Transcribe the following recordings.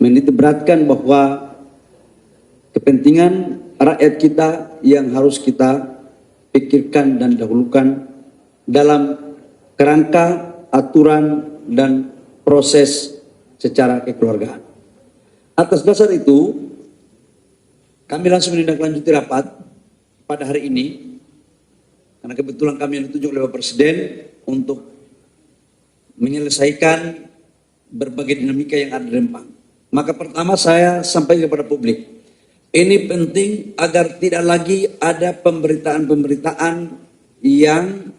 menitikberatkan bahwa kepentingan rakyat kita yang harus kita pikirkan dan dahulukan dalam kerangka aturan dan proses secara kekeluargaan. Atas dasar itu, kami langsung menindaklanjuti rapat pada hari ini, karena kebetulan kami yang ditunjuk oleh Bapak Presiden untuk menyelesaikan berbagai dinamika yang ada di Rempang. Maka pertama saya sampaikan kepada publik, ini penting agar tidak lagi ada pemberitaan-pemberitaan yang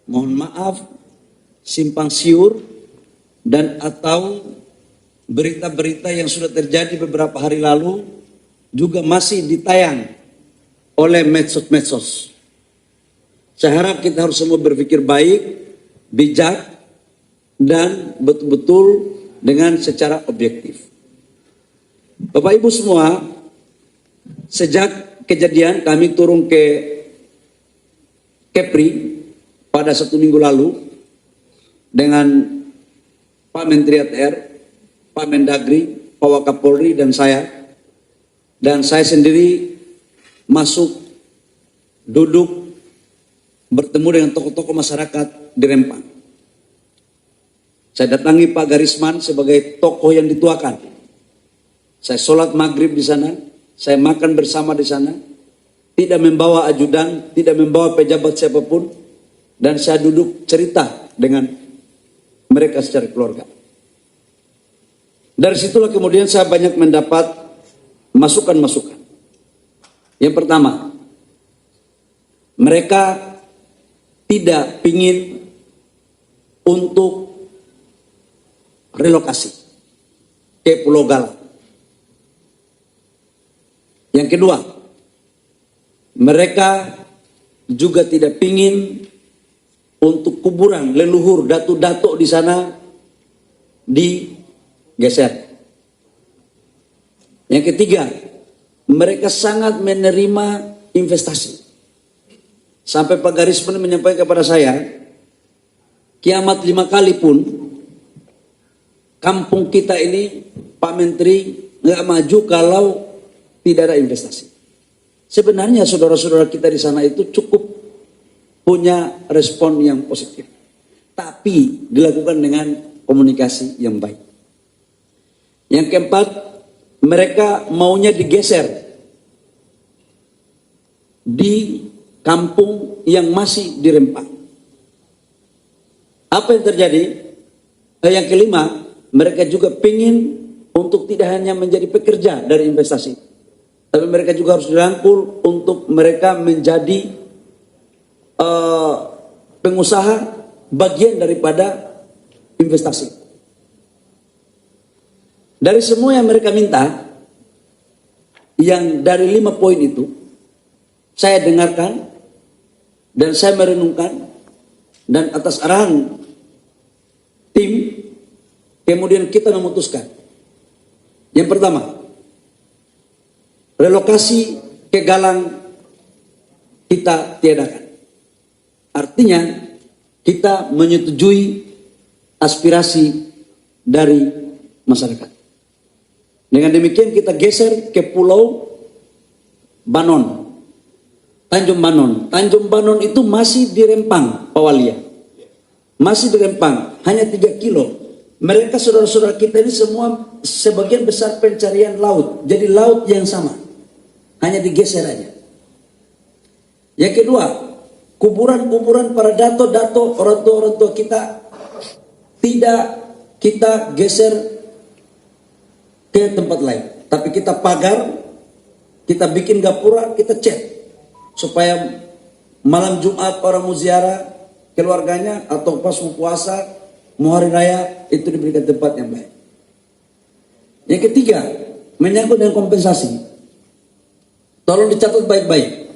mohon maaf simpang siur dan atau berita-berita yang sudah terjadi beberapa hari lalu juga masih ditayang oleh medsos-medsos. Saya harap kita harus semua berpikir baik, bijak, dan betul-betul dengan secara objektif. Bapak Ibu semua, sejak kejadian kami turun ke Kepri pada 1 minggu lalu dengan Pak Menteri ATR, Pak Mendagri, Pak Wakapolri dan saya sendiri masuk duduk bertemu dengan tokoh-tokoh masyarakat di Rempang. Saya datangi Pak Garisman sebagai tokoh yang dituakan. Saya sholat maghrib di sana, saya makan bersama di sana, tidak membawa ajudan, tidak membawa pejabat siapapun, dan saya duduk cerita dengan mereka secara keluarga. Dari situlah kemudian saya banyak mendapat masukan-masukan. Yang pertama, mereka tidak ingin untuk relokasi ke Pulau Galang. Yang kedua, mereka juga tidak ingin untuk kuburan leluhur datuk-datuk di sana digeser. Yang ketiga, mereka sangat menerima investasi. Sampai Pak Garisman menyampaikan kepada saya, kiamat 5 kali pun kampung kita ini, Pak Menteri, nggak maju kalau tidak ada investasi. Sebenarnya saudara-saudara kita di sana itu cukup punya respon yang positif. Tapi dilakukan dengan komunikasi yang baik. Yang keempat, mereka maunya digeser di kampung yang masih di Rempang. Apa yang terjadi? Yang kelima, mereka juga ingin untuk tidak hanya menjadi pekerja dari investasi, tapi mereka juga harus dirangkul untuk mereka menjadi pengusaha bagian daripada investasi. Dari semua yang mereka minta, yang dari 5 poin itu, saya dengarkan dan saya merenungkan, dan atas arahan tim, kemudian kita memutuskan. Yang pertama, relokasi ke Galang kita tiadakan. Artinya kita menyetujui aspirasi dari masyarakat. Dengan demikian kita geser ke Pulau Banon, Tanjung Banon. Tanjung Banon itu masih di Rempang, Pak Walia. Masih di Rempang, hanya 3 kilo. Mereka saudara-saudara kita ini semua sebagian besar pencarian laut. Jadi laut yang sama, hanya digeser aja. Yang kedua, kuburan-kuburan para dato-dato, orang tua kita tidak kita geser ke tempat lain, tapi kita pagar, kita bikin gapura, kita cat supaya malam Jumat orang mau ziarah keluarganya atau pas mau puasa, mau hari raya, itu diberikan tempat yang baik. Yang ketiga, menyangkut dengan kompensasi. Tolong dicatat baik-baik.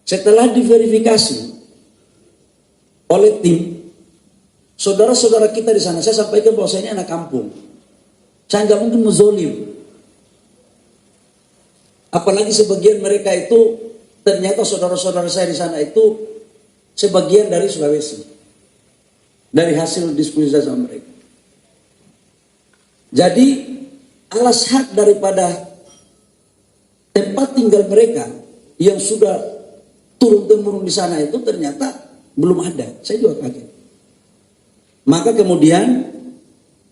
Setelah diverifikasi oleh tim, saudara-saudara kita di sana, saya sampaikan bahwa saya ini anak kampung. Saya nggak mungkin menzolim. Apalagi sebagian mereka itu, ternyata saudara-saudara saya di sana itu sebagian dari Sulawesi. Dari hasil diskusi saya sama mereka. Jadi alas hak daripada tempat tinggal mereka yang sudah turun-temurun di sana itu ternyata belum ada. Saya juga kaget. Maka kemudian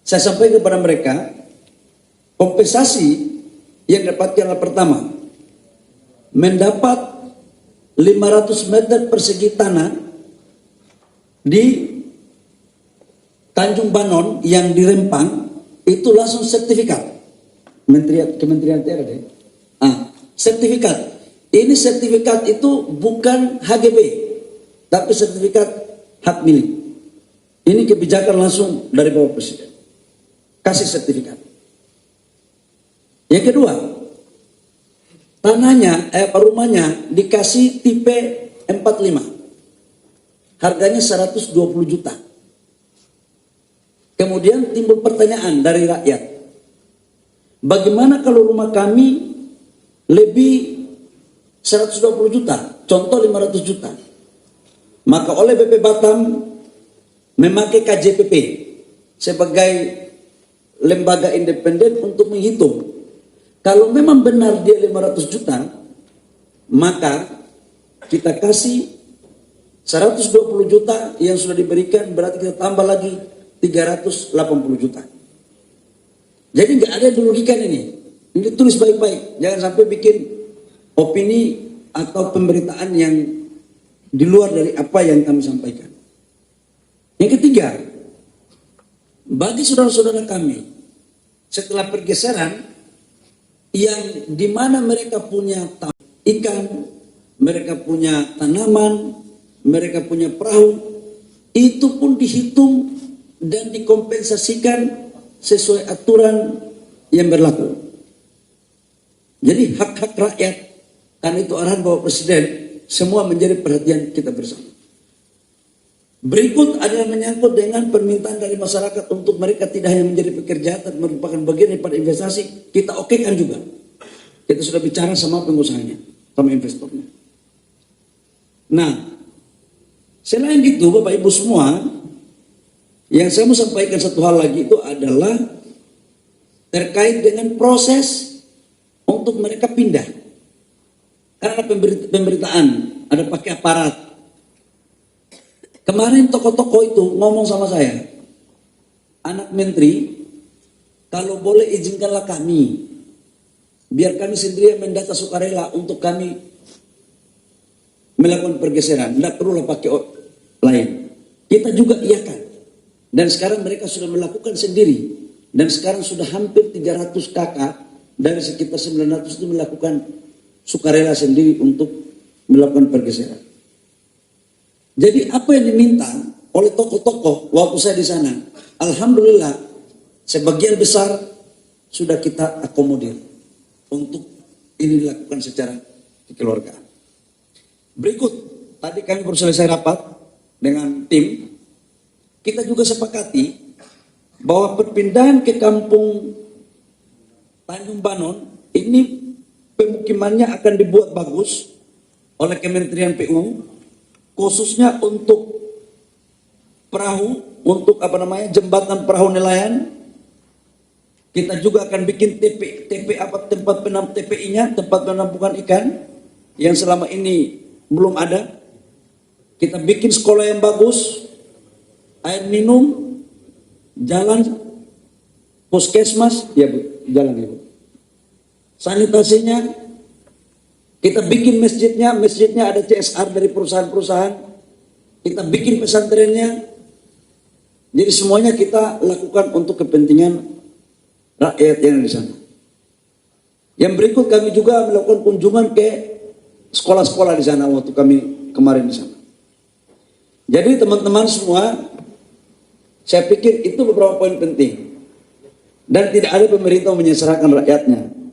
saya sampaikan kepada mereka, kompensasi yang dapatkan adalah pertama, mendapat 500 meter persegi tanah di Tanjung Banon yang di Rempang, itu langsung sertifikat. Kementerian TRD. Sertifikat. Ini sertifikat itu bukan HGB, tapi sertifikat hak milik. Ini kebijakan langsung dari Bapak Presiden. Kasih sertifikat. Yang kedua, tanahnya, rumahnya dikasih tipe 45. Harganya 120 juta. Kemudian timbul pertanyaan dari rakyat. Bagaimana kalau rumah kami lebih 120 juta, contoh 500 juta. Maka oleh BP Batam memakai KJPP sebagai lembaga independen untuk menghitung. Kalau memang benar dia 500 juta, maka kita kasih 120 juta yang sudah diberikan, berarti kita tambah lagi 380 juta. Jadi nggak ada yang dirugikan ini. Ini tulis baik-baik, jangan sampai bikin opini atau pemberitaan yang di luar dari apa yang kami sampaikan. Yang ketiga, bagi saudara-saudara kami, setelah pergeseran yang di mana mereka punya ikan, mereka punya tanaman, mereka punya perahu, itu pun dihitung dan dikompensasikan sesuai aturan yang berlaku. Jadi hak-hak rakyat, karena itu arahan Bapak Presiden, semua menjadi perhatian kita bersama. Berikut adalah menyangkut dengan permintaan dari masyarakat untuk mereka tidak hanya menjadi pekerja, tapi merupakan bagian daripada investasi. Kita okekan juga. Kita sudah bicara sama pengusahanya, sama investornya. Nah, selain itu Bapak Ibu semua, yang saya mau sampaikan satu hal lagi itu adalah terkait dengan proses untuk mereka pindah. Karena pemberitaan ada pakai aparat. Kemarin tokoh-tokoh itu ngomong sama saya, anak menteri, kalau boleh izinkanlah kami, biar kami sendiri yang mendata sukarela untuk kami melakukan pergeseran. Tidak perlulah pakai lain. Kita juga iakan. Dan sekarang mereka sudah melakukan sendiri. Dan sekarang sudah hampir 300 kakak dari sekitar 900 itu melakukan sukarela sendiri untuk melakukan pergeseran. Jadi apa yang diminta oleh tokoh-tokoh waktu saya di sana, alhamdulillah sebagian besar sudah kita akomodir untuk ini dilakukan secara kekeluargaan. Berikut, tadi kami baru selesai rapat dengan tim, kita juga sepakati bahwa perpindahan ke kampung Tanjung Banon ini pemukimannya akan dibuat bagus oleh Kementerian PU, khususnya untuk perahu, untuk jembatan perahu nelayan. Kita juga akan bikin tempat TPI-nya, tempat penampungan ikan yang selama ini belum ada. Kita bikin sekolah yang bagus, air minum, jalan, puskesmas, ya Bu, jalan Ibu. Sanitasinya, kita bikin masjidnya ada CSR dari perusahaan-perusahaan, kita bikin pesantrennya. Jadi semuanya kita lakukan untuk kepentingan rakyat yang di sana. Yang berikut kami juga melakukan kunjungan ke sekolah-sekolah di sana waktu kami kemarin di sana. Jadi teman-teman semua, saya pikir itu beberapa poin penting. Dan tidak ada pemerintah menyesalkan rakyatnya.